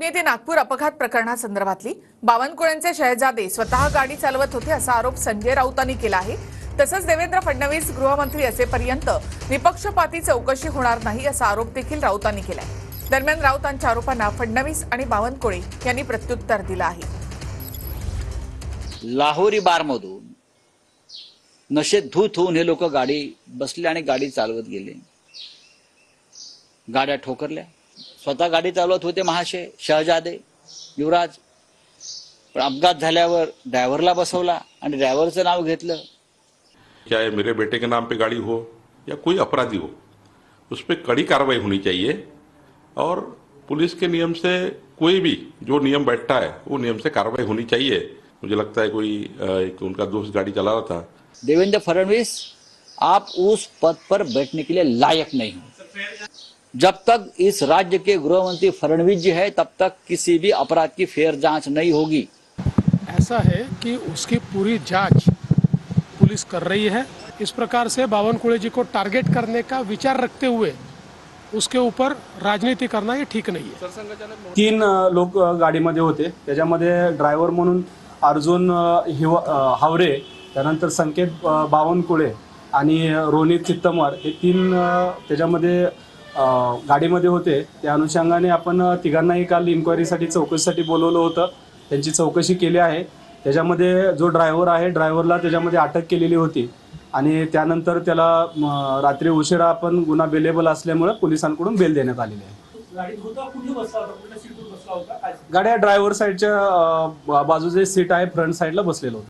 बातमी येते नागपूर अपघात प्रकरणासंदर्भातली। बावनकुळेंचे शहजादे स्वतः गाडी चालवत होते असा आरोप संजय राऊतांनी केला आहे। तसंच देवेंद्र फडणवीस गृहमंत्री असेपर्यंत निपक्षपाती चौकशी होणार नाही असा आरोप देखील राऊतांनी केलाय। दरम्यान राऊतांच्या आरोपांना फडणवीस आणि बावनकुळे यांनी प्रत्युत्तर दिलं आहे। लाहोरी बारमधून नशेत धूत होऊन हे लोक गाडी बसले आणि गाडी चालवत गेले। गाड्या ठोकरल्या। स्वतः गाडी चालवत होते महाशय शहजादे युवराज, पण अपघात झाल्यावर ड्रायव्हरला बसवला आणि ड्रायव्हरचं नाव घेतलं। चाहे मेरे बेटे के नाम पे गाड़ी हो या कोई अपराधी हो, उस पर कड़ी कार्रवाई होनी चाहिए और पुलिस के नियम से कोई भी जो नियम बैठता है वो नियम से कार्रवाई होनी चाहिए। मुझे लगता है कोई एक उनका दोस्त गाड़ी चला रहा था। देवेंद्र फडणवीस, आप उस पद पर बैठने के लिए लायक नहीं हो। जब तक इस राज्य के गृहमंत्री फडणवीस जी है तब तक किसी भी अपराध की फेयर जांच नहीं होगी। ऐसा है कि उसकी पूरी जांच पुलिस कर रही है। इस प्रकार से बावनकुळे जी को टारगेट करने का विचार रखते हुए उसके ऊपर राजनीति करना ये ठीक नहीं है। 3 लोक गाडीमध्ये होते, त्याच्यामध्ये ड्रायव्हर म्हणून अर्जुन हावरे, त्यानंतर संकेत बावनकुळे आणि रोनित चित्तमर हे 3 त्याच्यामध्ये गाडीमध्ये होते। त्या अनुषंगाने आपण तिघांनाही काल इन्क्वायरीसाठी चौकशीसाठी बोलवलं होतं। त्यांची चौकशी केली आहे। त्याच्यामध्ये जो ड्रायव्हर आहे ड्रायव्हरला त्याच्यामध्ये अटक केलेली होती आणि त्यानंतर त्याला रात्री उशिरा आपण गुन्हा बेलेबल असल्यामुळे पोलिसांकडून बेल देण्यात आलेली आहे। गाड्या ड्रायव्हर साईडच्या बाजूचे सीट आहे, फ्रंट साईडला बसलेलं होतं।